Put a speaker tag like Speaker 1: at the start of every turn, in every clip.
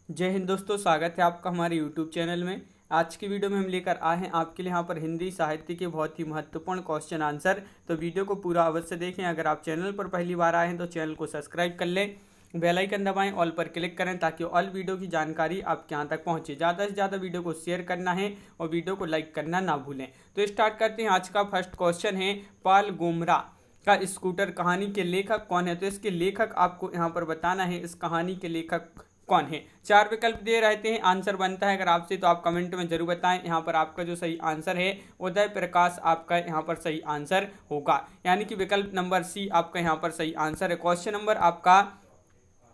Speaker 1: जय हिंद दोस्तों, स्वागत है आपका हमारे यूट्यूब चैनल में। आज की वीडियो में हम लेकर आए हैं आपके लिए यहाँ पर हिंदी साहित्य के बहुत ही महत्वपूर्ण क्वेश्चन आंसर। तो वीडियो को पूरा अवश्य देखें। अगर आप चैनल पर पहली बार आए हैं तो चैनल को सब्सक्राइब कर लें, बेल आइकन दबाएं, ऑल पर क्लिक करें ताकि ऑल वीडियो की जानकारी आपके यहाँ तक पहुँचे। ज़्यादा से ज़्यादा वीडियो को शेयर करना है और वीडियो को लाइक करना ना भूलें। तो स्टार्ट करते हैं। आज का फर्स्ट क्वेश्चन है, पाल गोमरा का स्कूटर कहानी के लेखक कौन है? तो इसके लेखक आपको यहाँ पर बताना है, इस कहानी के लेखक कौन है। 4 विकल्प दे रहते हैं, आंसर बनता है अगर आपसे तो आप कमेंट में जरूर बताएं। यहाँ पर आपका जो सही आंसर है उदय प्रकाश आपका यहाँ पर सही आंसर होगा, यानी कि विकल्प नंबर सी आपका यहाँ पर सही आंसर है। क्वेश्चन नंबर आपका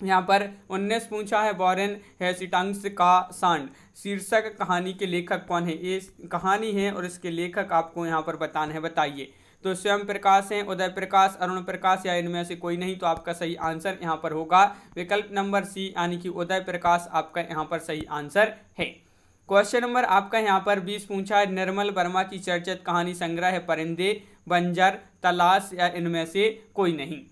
Speaker 1: यहाँ पर 19 पूछा है, वॉरेन हेस्टिंग्स का सांड शीर्षक कहानी के लेखक कौन है? ये कहानी है और इसके लेखक आपको यहाँ पर बताना है, बताइए। तो स्वयं प्रकाश हैं, उदय प्रकाश, अरुण प्रकाश, या इनमें से कोई नहीं। तो आपका सही आंसर यहाँ पर होगा विकल्प नंबर सी, यानी कि उदय प्रकाश आपका यहाँ पर सही आंसर है। क्वेश्चन नंबर आपका यहाँ पर 20 पूछा है, निर्मल वर्मा की चर्चित कहानी संग्रह है परिंदे, बंजर, तलाश, या इनमें से कोई नहीं।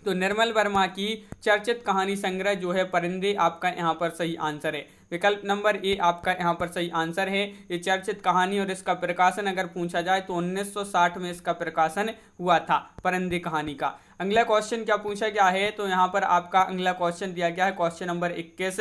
Speaker 1: तो निर्मल वर्मा की चर्चित कहानी संग्रह जो है परिंदे आपका यहाँ पर सही आंसर है। विकल्प नंबर ए आपका यहाँ पर सही आंसर है। ये चर्चित कहानी और इसका प्रकाशन अगर पूछा जाए तो 1960 में इसका प्रकाशन हुआ था, परिंदे कहानी का। अगला क्वेश्चन क्या पूछा गया है? तो यहाँ पर आपका अगला क्वेश्चन दिया गया है, क्वेश्चन नंबर 21।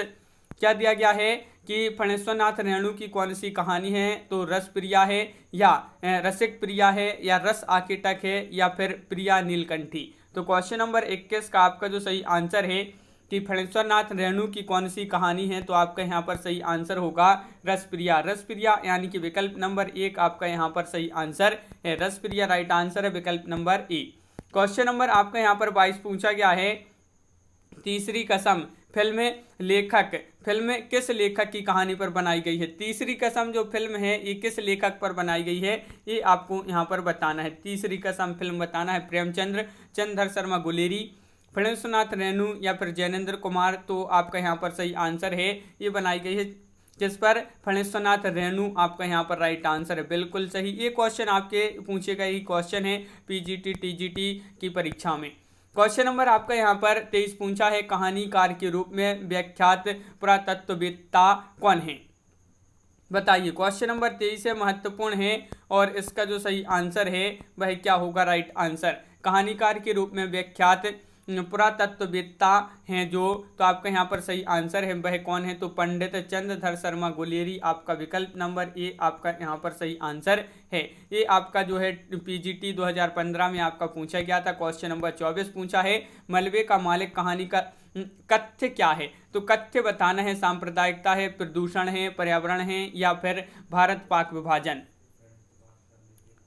Speaker 1: क्या दिया गया है कि फणेश्वरनाथ रेणु की कौन सी कहानी है? तो रस प्रिया है, या रसिक प्रिया है, या रस आकेटक है, या फिर प्रिया नीलकंठी। तो क्वेश्चन नंबर 21 का आपका जो सही आंसर है कि फणेश्वरनाथ रेणु की कौन सी कहानी है, तो आपका यहाँ पर सही आंसर होगा रसप्रिया। रसप्रिया यानी कि विकल्प नंबर 1 आपका यहाँ पर सही आंसर है। रसप्रिया राइट आंसर है, विकल्प नंबर ए। क्वेश्चन नंबर आपका यहाँ पर 22 पूछा गया है, तीसरी कसम फिल्म किस लेखक की कहानी पर बनाई गई है? तीसरी कसम जो फिल्म है ये किस लेखक पर बनाई गई है, ये आपको यहाँ पर बताना है। तीसरी कसम फिल्म बताना है प्रेमचंद्र, चंद्रधर शर्मा गुलेरी, फणेश्वरनाथ रेणु, या फिर जैनेन्द्र कुमार। तो आपका यहाँ पर सही आंसर है, ये बनाई गई है जिस पर फणेश्वरनाथ रेणु आपका यहाँ पर राइट आंसर है, बिल्कुल सही। ये क्वेश्चन आपके पूछे गए क्वेश्चन है पीजीटी टीजीटी की परीक्षा में। क्वेश्चन नंबर आपका यहाँ पर 23 पूछा है, कहानीकार के रूप में व्याख्यात पुरातत्ववेत्ता कौन है? बताइए। क्वेश्चन नंबर 23 है, महत्वपूर्ण है और इसका जो सही आंसर है वह क्या होगा? Right answer. कहानीकार के रूप में व्याख्यात पुरातत्ववेत्ता हैं जो, तो आपका यहाँ पर सही आंसर है वह कौन है? तो पंडित चंद्रधर शर्मा गुलेरी आपका विकल्प नंबर ए आपका यहाँ पर सही आंसर है। ये आपका जो है पीजीटी 2015 में आपका पूछा गया था। क्वेश्चन नंबर 24 पूछा है, मलबे का मालिक कहानी का कथ्य क्या है? तो कथ्य बताना है, सांप्रदायिकता है, प्रदूषण है, पर्यावरण है, या फिर भारत पाक विभाजन।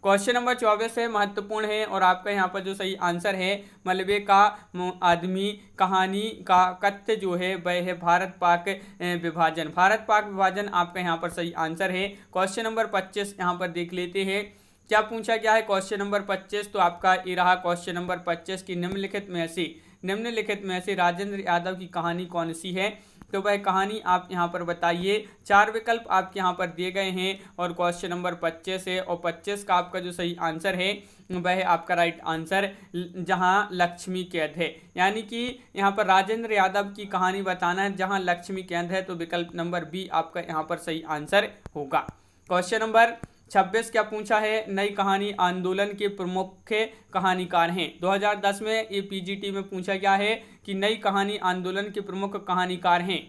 Speaker 1: क्वेश्चन नंबर 24 है, महत्वपूर्ण है और आपका यहाँ पर जो सही आंसर है मलबे का आदमी कहानी का कथ्य जो है वह है भारत पाक विभाजन। भारत पाक विभाजन आपका यहाँ पर सही आंसर है। क्वेश्चन नंबर 25 यहाँ पर देख लेते हैं, क्या पूछा गया है? क्वेश्चन नंबर 25 तो आपका ये रहा क्वेश्चन नंबर 25 की निम्नलिखित में से राजेंद्र यादव की कहानी कौन सी है? तो वह कहानी आप यहाँ पर बताइए। 4 विकल्प आपके यहाँ पर दिए गए हैं और क्वेश्चन नंबर 25 है, और 25 का आपका जो सही आंसर है वह आपका राइट आंसर जहाँ लक्ष्मी कैद है, यानी कि यहाँ पर राजेंद्र यादव की कहानी बताना है जहाँ लक्ष्मी कैद है। तो विकल्प नंबर बी आपका यहाँ पर सही आंसर होगा। क्वेश्चन नंबर 26 क्या पूछा है, नई कहानी आंदोलन के प्रमुख कहानीकार हैं? 2010 में ये पीजीटी में पूछा गया है कि नई कहानी आंदोलन के प्रमुख कहानीकार हैं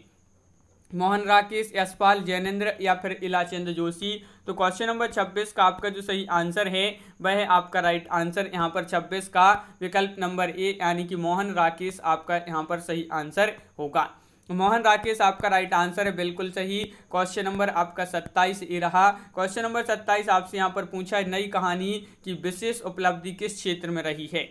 Speaker 1: मोहन राकेश, यशपाल, जैनेन्द्र, या फिर इलाचंद जोशी। तो क्वेश्चन नंबर 26 का आपका जो सही आंसर है वह आपका राइट आंसर यहाँ पर 26 का विकल्प नंबर ए, यानी कि मोहन राकेश आपका यहाँ पर सही आंसर होगा। मोहन राकेश आपका राइट आंसर है, बिल्कुल सही। क्वेश्चन नंबर आपका 27 ये रहा। क्वेश्चन नंबर 27 आपसे यहाँ पर पूछा है, नई कहानी की विशेष उपलब्धि किस क्षेत्र में रही है?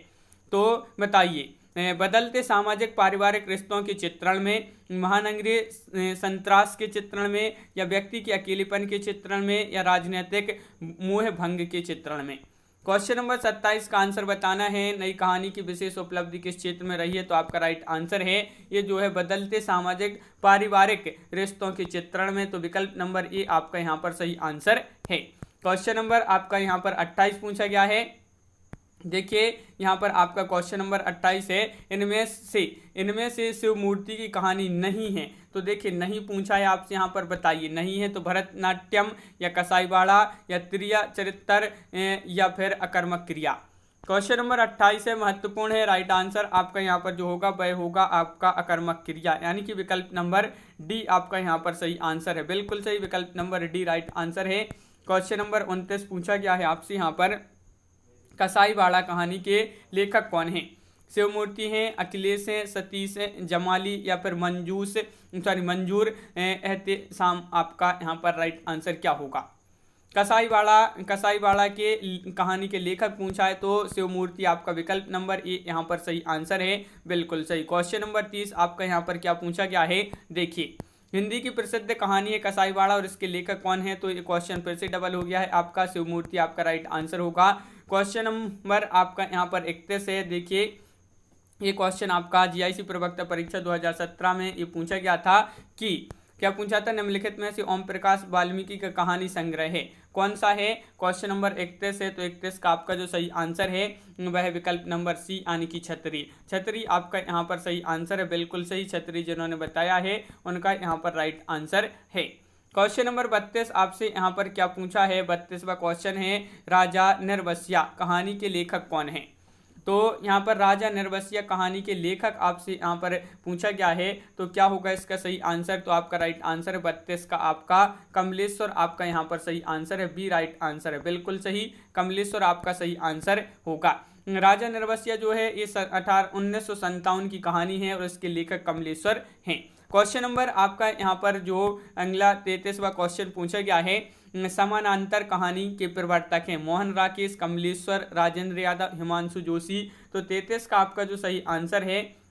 Speaker 1: तो बताइए। बदलते सामाजिक पारिवारिक रिश्तों के चित्रण में, महानगरीय संत्रास के चित्रण में, या व्यक्ति के अकेलेपन के चित्रण में, या राजनीतिक मोह भंग के चित्रण में। क्वेश्चन नंबर 27 का आंसर बताना है, नई कहानी की विशेष उपलब्धि किस क्षेत्र में रही है? तो आपका राइट आंसर है ये जो है बदलते सामाजिक पारिवारिक रिश्तों के चित्रण में। तो विकल्प नंबर ए आपका यहाँ पर सही आंसर है। क्वेश्चन नंबर आपका यहाँ पर 28 पूछा गया है, देखिए यहाँ पर आपका क्वेश्चन नंबर 28 है, इनमें से शिव मूर्ति की कहानी नहीं है। तो देखिए नहीं पूछा है आपसे, यहाँ पर बताइए नहीं है तो भरतनाट्यम या कसाईवाड़ा या त्रिया चरित्र या फिर अकर्मक क्रिया। क्वेश्चन नंबर 28 है, महत्वपूर्ण है। राइट आंसर आपका यहाँ पर जो होगा वह होगा आपका अकर्मक क्रिया, यानी कि विकल्प नंबर डी आपका यहाँ पर सही आंसर है। बिल्कुल सही, विकल्प नंबर डी राइट आंसर है। क्वेश्चन नंबर 29 पूछा गया है आपसे यहाँ पर, कसाईवाड़ा कहानी के लेखक कौन हैं? शिवमूर्ति हैं, अखिलेश हैं, सतीश हैं, जमाली या फिर मंजूर एहतेशाम। आपका यहाँ पर राइट आंसर क्या होगा? कसाईवाड़ा के कहानी के लेखक पूछा है तो शिवमूर्ति आपका विकल्प नंबर ए यहाँ पर सही आंसर है। बिल्कुल सही। क्वेश्चन नंबर 30 आपका यहाँ पर क्या पूछा गया है? देखिए हिंदी की प्रसिद्ध कहानी है कसाईवाड़ा और इसके लेखक कौन है? तो ये क्वेश्चन फिर से डबल हो गया है, आपका शिवमूर्ति आपका राइट आंसर होगा। क्वेश्चन नंबर आपका यहाँ पर 31 है। देखिए ये क्वेश्चन आपका जीआईसी प्रवक्ता परीक्षा 2017 में ये पूछा गया था कि क्या पूछा था, निम्नलिखित में से ओम प्रकाश वाल्मीकि का कहानी संग्रह है कौन सा है? क्वेश्चन नंबर 31 है, तो 31 का आपका जो सही आंसर है वह विकल्प नंबर सी यानी कि छतरी आपका यहाँ पर सही आंसर है। बिल्कुल सही, छतरी जिन्होंने बताया है उनका यहाँ पर राइट आंसर है। क्वेश्चन नंबर 32 आपसे यहाँ पर क्या पूछा है? 32वां क्वेश्चन है, राजा निर्वस्या कहानी के लेखक कौन है? तो यहाँ पर राजा निर्वस्या कहानी के लेखक आपसे यहाँ पर पूछा गया है, तो क्या होगा इसका सही आंसर? तो आपका राइट आंसर है 32 का आपका कमलेश्वर आपका यहाँ पर सही आंसर है, बी राइट आंसर है। बिल्कुल सही, कमलेश्वर आपका सही आंसर होगा। राजा निर्वस्या जो है ये 1957 की कहानी है और इसके लेखक कमलेश्वर हैं। क्वेश्चन नंबर आपका यहाँ पर जो अगला 33वां क्वेश्चन पूछा गया है, समानांतर कहानी के प्रवर्तक हैं मोहन राकेश, कमलेश्वर, राजेंद्र यादव, हिमांशु जोशी। तो 33 का आपका जो सही आंसर है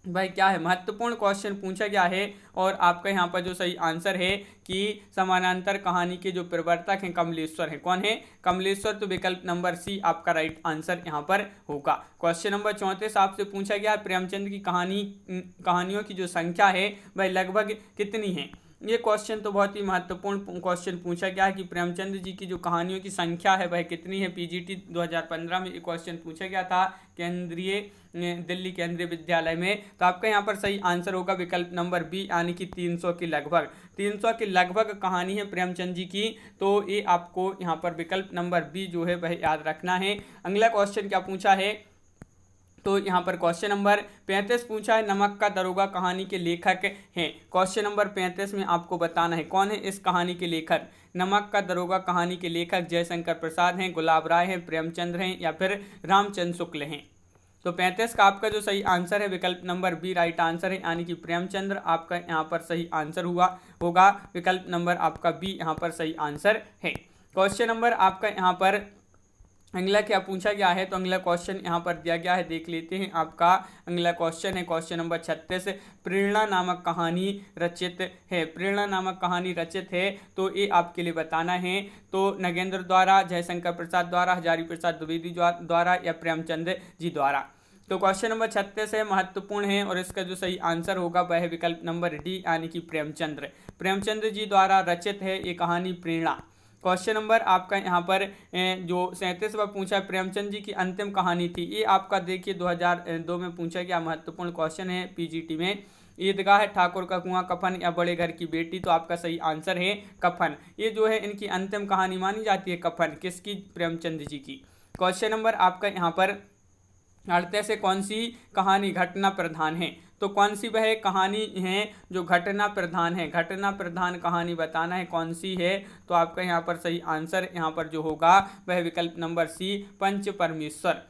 Speaker 1: भाई क्या है? महत्वपूर्ण क्वेश्चन पूछा गया है और आपका यहाँ पर जो सही आंसर है कि समानांतर कहानी के जो प्रवर्तक हैं कमलेश्वर हैं। कौन है? कमलेश्वर। तो विकल्प नंबर सी आपका राइट आंसर यहाँ पर होगा। क्वेश्चन नंबर 34 आपसे पूछा गया, प्रेमचंद की कहानियों की जो संख्या है वह लगभग कितनी है? ये क्वेश्चन तो बहुत ही महत्वपूर्ण क्वेश्चन पूछा गया है कि प्रेमचंद जी की जो कहानियों की संख्या है वह कितनी है। पीजीटी 2015 में ये क्वेश्चन पूछा गया था दिल्ली केंद्रीय विद्यालय में। तो आपका यहाँ पर सही आंसर होगा विकल्प नंबर बी यानी कि 300 के लगभग कहानी है प्रेमचंद जी की। तो ये आपको यहाँ पर विकल्प नंबर बी जो है वह याद रखना है। अगला क्वेश्चन क्या पूछा है? तो यहाँ पर क्वेश्चन नंबर 35 पूछा है, नमक का दरोगा कहानी के लेखक हैं। क्वेश्चन नंबर 35 में आपको बताना है कौन है इस कहानी के लेखक। नमक का दरोगा कहानी के लेखक जयशंकर प्रसाद हैं, गुलाब राय हैं, प्रेमचंद्र हैं या फिर रामचंद्र शुक्ल हैं। तो 35 का आपका जो सही आंसर है विकल्प नंबर बी राइट आंसर है, यानी कि प्रेमचंद्र आपका यहाँ पर सही आंसर होगा। विकल्प नंबर आपका बी यहाँ पर सही आंसर है। क्वेश्चन नंबर आपका यहाँ पर अगला क्या पूछा गया है? तो अगला क्वेश्चन यहाँ पर दिया गया है, देख लेते हैं। आपका अगला क्वेश्चन है क्वेश्चन नंबर 36, प्रेरणा नामक कहानी रचित है। तो ये आपके लिए बताना है, तो नगेंद्र द्वारा, जयशंकर प्रसाद द्वारा, हजारी प्रसाद द्विवेदी द्वारा या प्रेमचंद जी द्वारा। तो क्वेश्चन नंबर 36 है, महत्वपूर्ण है और इसका जो सही आंसर होगा वह है विकल्प नंबर डी यानी कि प्रेमचंद्र जी द्वारा रचित है ये कहानी प्रेरणा। क्वेश्चन नंबर आपका यहाँ पर जो 37वां पूछा है, प्रेमचंद जी की अंतिम कहानी थी, ये आपका देखिए 2002 में पूछा गया महत्वपूर्ण क्वेश्चन है पीजीटी में। ईदगाह, ठाकुर का कुआं, कफन या बड़े घर की बेटी। तो आपका सही आंसर है कफन। ये जो है इनकी अंतिम कहानी मानी जाती है कफन, किसकी? प्रेमचंद जी की। क्वेश्चन नंबर आपका यहाँ पर 38 से कौन सी कहानी घटना प्रधान है? तो कौन सी वह कहानी है जो घटना प्रधान है? घटना प्रधान कहानी बताना है कौन सी है। तो आपका यहाँ पर सही आंसर यहाँ पर जो होगा वह विकल्प नंबर सी पंच परमेश्वर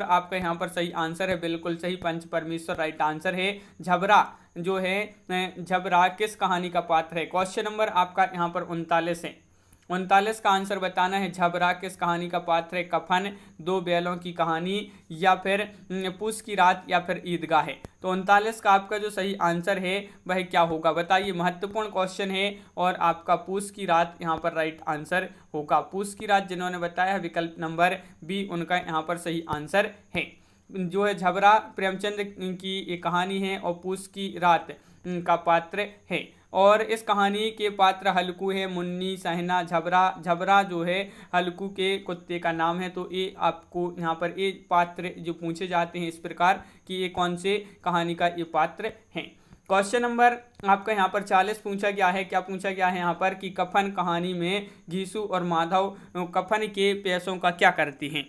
Speaker 1: आपका यहाँ पर सही आंसर है। बिल्कुल सही, पंच परमेश्वर राइट आंसर है। झबरा जो है, झबरा किस कहानी का पात्र है? क्वेश्चन नंबर आपका यहाँ पर 39 है। 39 का आंसर बताना है, झबरा किस कहानी का पात्र है? कफन, दो बैलों की कहानी या फिर पूस की रात या फिर ईदगाह है। तो 39 का आपका जो सही आंसर है वह क्या होगा बताइए। महत्वपूर्ण क्वेश्चन है और आपका पूस की रात यहाँ पर राइट आंसर होगा। पूस की रात जिन्होंने बताया है विकल्प नंबर बी उनका यहाँ पर सही आंसर है। जो है झबरा प्रेमचंद की एक कहानी है और पूस की रात का पात्र है। और इस कहानी के पात्र हल्कू है, मुन्नी, सहना, झबरा। झबरा जो है हल्कू के कुत्ते का नाम है। तो ये आपको यहाँ पर ये पात्र जो पूछे जाते हैं इस प्रकार कि ये कौन से कहानी का ये पात्र हैं। क्वेश्चन नंबर आपका यहाँ पर 40 पूछा गया है। क्या पूछा गया है यहाँ पर कि कफन कहानी में घीसू और माधव कफन के पैसों का क्या करते हैं।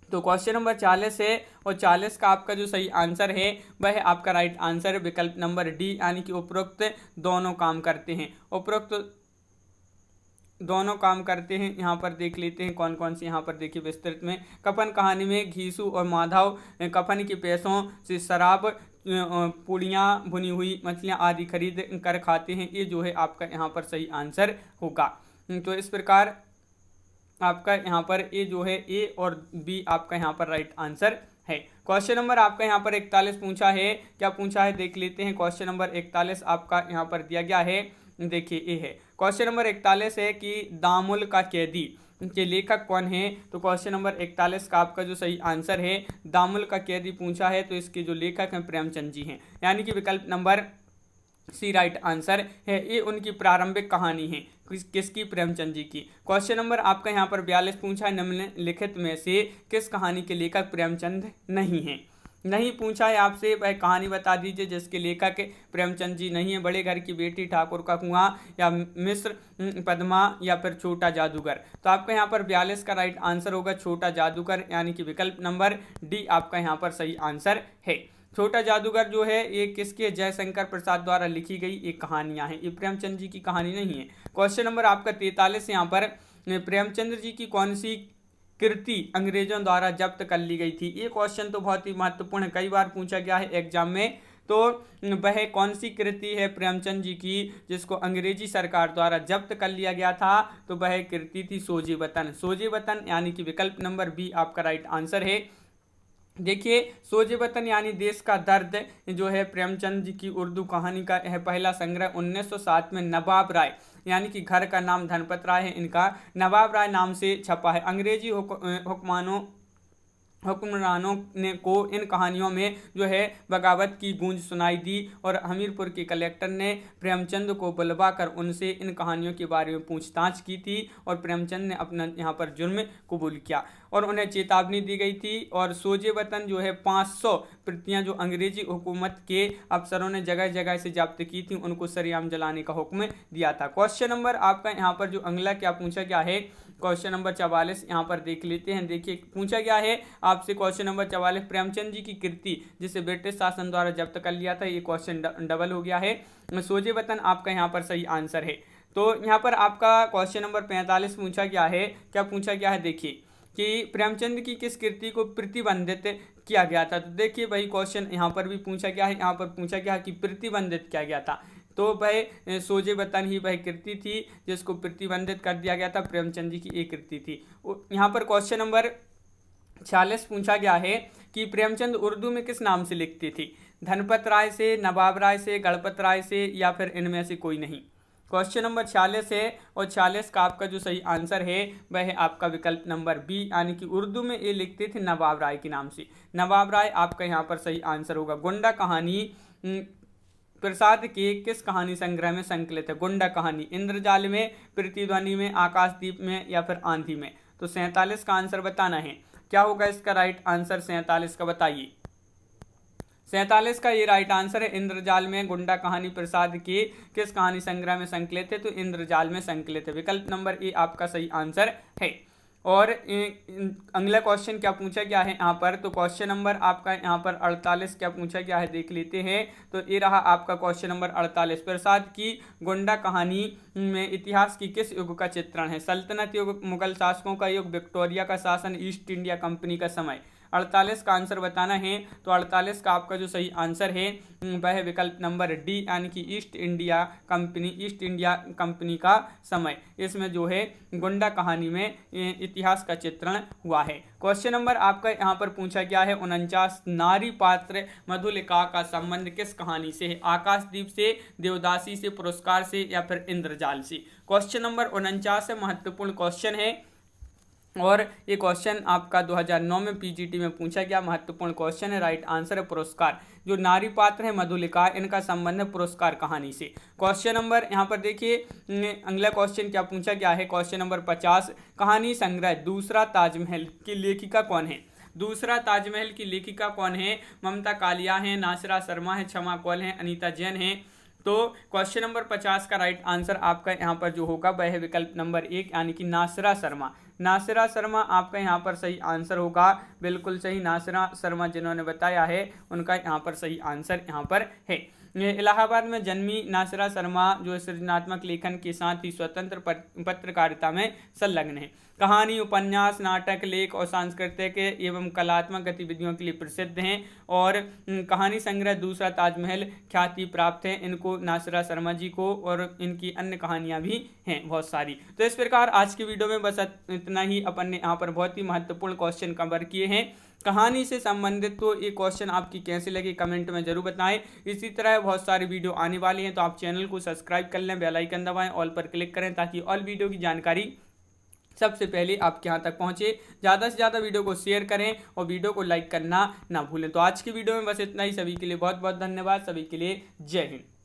Speaker 1: तो क्वेश्चन नंबर 40 है और 40 का आपका जो सही आंसर है वह आपका राइट आंसर है विकल्प नंबर डी, यानी कि उपरोक्त दोनों काम करते हैं। उपरोक्त दोनों काम करते हैं। यहाँ पर देख लेते हैं कौन कौन से, यहाँ पर देखिए विस्तृत में। कफन कहानी में घीसू और माधव कफन के पैसों से शराब, पूड़ियाँ, भुनी हुई मछलियाँ आदि खरीद कर खाते हैं। ये जो है आपका यहाँ पर सही आंसर होगा। तो इस प्रकार आपका यहाँ पर ए जो है ए और बी आपका यहाँ पर राइट आंसर है। क्वेश्चन नंबर आपका यहाँ पर 41 पूछा है। क्या पूछा है देख लेते हैं। क्वेश्चन नंबर 41 आपका यहाँ पर दिया गया है, देखिए ए है। क्वेश्चन नंबर 41 है कि दामुल का कैदी के लेखक कौन है। तो क्वेश्चन नंबर 41 का आपका जो सही आंसर है दामुल का कैदी पूछा है, तो इसके जो लेखक हैं प्रेमचंद जी हैं, यानी कि विकल्प नंबर सी राइट आंसर है। ये उनकी प्रारंभिक कहानी है, किसकी, प्रेमचंद जी की। क्वेश्चन नंबर आपका यहाँ पर 42 पूछा है, निम्नलिखित में से किस कहानी के लेखक प्रेमचंद नहीं हैं। नहीं पूछा है आपसे, वह कहानी बता दीजिए जिसके लेखक प्रेमचंद जी नहीं है। बड़े घर की बेटी, ठाकुर का कुआं, या मिस्र, पद्मा, या फिर छोटा जादूगर। तो आपका यहाँ पर 42 का राइट आंसर होगा छोटा जादूगर, यानी कि विकल्प नंबर डी आपका यहाँ पर सही आंसर है। छोटा जादूगर जो है ये किसके, जयशंकर प्रसाद द्वारा लिखी गई एक कहानियां हैं, ये प्रेमचंद जी की कहानी नहीं है। क्वेश्चन नंबर आपका 43 यहाँ पर प्रेमचंद जी की कौन सी कृति अंग्रेजों द्वारा जब्त कर ली गई थी। ये क्वेश्चन तो बहुत ही महत्वपूर्ण है, कई बार पूछा गया है एग्जाम में। तो वह कौन सी कृति है प्रेमचंद जी की जिसको अंग्रेजी सरकार द्वारा जब्त कर लिया गया था। तो वह कृति थी सोजे वतन। सोजे वतन यानी कि विकल्प नंबर बी आपका राइट आंसर है। देखिए सोजे वतन यानी देश का दर्द जो है प्रेमचंद जी की उर्दू कहानी का यह पहला संग्रह 1907 में नवाब राय, यानी कि घर का नाम धनपत राय है इनका, नवाब राय नाम से छपा है। अंग्रेजी हुक्मरानों ने को इन कहानियों में जो है बगावत की गूंज सुनाई दी और हमीरपुर के कलेक्टर ने प्रेमचंद को बुलवा कर उनसे इन कहानियों के बारे में पूछताछ की थी और प्रेमचंद ने अपना यहाँ पर जुर्म कबूल किया और उन्हें चेतावनी दी गई थी। और सोजे वतन जो है 500 प्रतियां जो अंग्रेजी हुकूमत के अफसरों ने जगह जगह से जब्त की थी उनको सरेआम जलाने का हुक्म दिया था। क्वेश्चन नंबर आपका यहाँ पर जो अगला क्या पूछा गया है, क्वेश्चन नंबर 44 यहाँ पर देख लेते हैं। देखिए पूछा गया है आपसे क्वेश्चन नंबर 44, प्रेमचंद जी की कृति जिसे ब्रिटिश शासन द्वारा जब्त कर लिया था, ये क्वेश्चन डबल हो गया है। सोजे वतन आपका यहाँ पर सही आंसर है। तो यहाँ पर आपका क्वेश्चन नंबर 45 पूछा गया है। क्या पूछा गया है देखिए कि प्रेमचंद की किस कृति को प्रतिबंधित किया गया था। तो देखिए वही क्वेश्चन यहाँ पर भी पूछा गया है। यहाँ पर पूछा गया है कि प्रतिबंधित किया गया था, तो वह सोजे वतन ही वह कृति थी जिसको प्रतिबंधित कर दिया गया था। प्रेमचंद जी की एक कृति थी। यहाँ पर क्वेश्चन नंबर 46 पूछा गया है कि प्रेमचंद उर्दू में किस नाम से लिखती थी, धनपत राय से, नवाब राय से, गणपत राय से, या फिर इनमें से कोई नहीं। क्वेश्चन नंबर 46 है और 46 का आपका जो सही आंसर है वह है आपका विकल्प नंबर बी, यानी कि उर्दू में ये लिखते थे नवाब राय के नाम से। नवाब राय आपका यहाँ पर सही आंसर होगा। गुंडा कहानी प्रसाद के किस कहानी संग्रह में संकलित है। गुंडा कहानी इंद्रजाल में, प्रतिध्वनि में, आकाशदीप में, या फिर आंधी में। तो 47 का आंसर बताना है। क्या होगा इसका राइट आंसर 47 का, बताइए। 47 का ये राइट आंसर है। इंद्रजाल में गुंडा कहानी प्रसाद के किस कहानी संग्रह में संकलित है, तो इंद्रजाल में संकलित है। विकल्प नंबर ए आपका सही आंसर है। और अगला क्वेश्चन क्या पूछा गया है यहाँ पर, तो क्वेश्चन नंबर आपका यहाँ पर 48 क्या पूछा गया है देख लेते हैं। तो ये रहा आपका क्वेश्चन नंबर 48। प्रसाद की गुंडा कहानी में इतिहास की किस युग का चित्रण है। सल्तनत युग, मुगल शासकों का युग, विक्टोरिया का शासन, ईस्ट इंडिया कंपनी का समय। 48 का आंसर बताना है। तो 48 का आपका जो सही आंसर है वह है विकल्प नंबर डी, यानी कि ईस्ट इंडिया कंपनी का समय। इसमें जो है गुंडा कहानी में इतिहास का चित्रण हुआ है। क्वेश्चन नंबर आपका यहाँ पर पूछा गया है 49, नारी पात्र मधुलिका का संबंध किस कहानी से है। आकाशदीप से, देवदासी से, पुरस्कार से, या फिर इंद्रजाल से। क्वेश्चन नंबर 49 महत्वपूर्ण क्वेश्चन है। और ये क्वेश्चन आपका 2009 में पीजीटी में पूछा गया, महत्वपूर्ण क्वेश्चन है। राइट आंसर है पुरस्कार। जो नारी पात्र है मधुलिका, इनका संबंध है पुरस्कार कहानी से। क्वेश्चन नंबर यहाँ पर देखिए, अगला क्वेश्चन क्या पूछा गया है, क्वेश्चन नंबर 50, कहानी संग्रह दूसरा ताजमहल की लेखिका कौन है। दूसरा ताजमहल की लेखिका कौन है। ममता कालिया है, नासिरा शर्मा है, क्षमा कौल है, अनीता जैन है। तो क्वेश्चन नंबर 50 का राइट आंसर आपका यहाँ पर जो होगा वह है विकल्प नंबर 1 यानी कि नासिरा शर्मा। नासिरा शर्मा आपका यहाँ पर सही आंसर होगा, बिल्कुल सही। नासिरा शर्मा जिन्होंने बताया है उनका यहाँ पर सही आंसर यहाँ पर है। इलाहाबाद में जन्मी नासिरा शर्मा जो सृजनात्मक लेखन के साथ ही स्वतंत्र पत्रकारिता में संलग्न है। कहानी, उपन्यास, नाटक, लेख और सांस्कृतिक एवं कलात्मक गतिविधियों के लिए प्रसिद्ध हैं और कहानी संग्रह दूसरा ताजमहल ख्याति प्राप्त है इनको, नासिरा शर्मा जी को, और इनकी अन्य कहानियां भी हैं बहुत सारी। तो इस प्रकार आज की वीडियो में बस इतना ही। अपन ने यहाँ पर बहुत ही महत्वपूर्ण क्वेश्चन कवर किए हैं कहानी से संबंधित। तो ये क्वेश्चन आपकी कैसे लगे कमेंट में जरूर बताएं। इसी तरह बहुत सारी वीडियो आने वाली हैं, तो आप चैनल को सब्सक्राइब कर लें, बेल आइकन दबाएं, ऑल पर क्लिक करें ताकि ऑल वीडियो की जानकारी सबसे पहले आपके यहाँ तक पहुँचे। ज़्यादा से ज़्यादा वीडियो को शेयर करें और वीडियो को लाइक करना ना भूलें। तो आज की वीडियो में बस इतना ही। सभी के लिए बहुत बहुत धन्यवाद। सभी के लिए जय हिंद।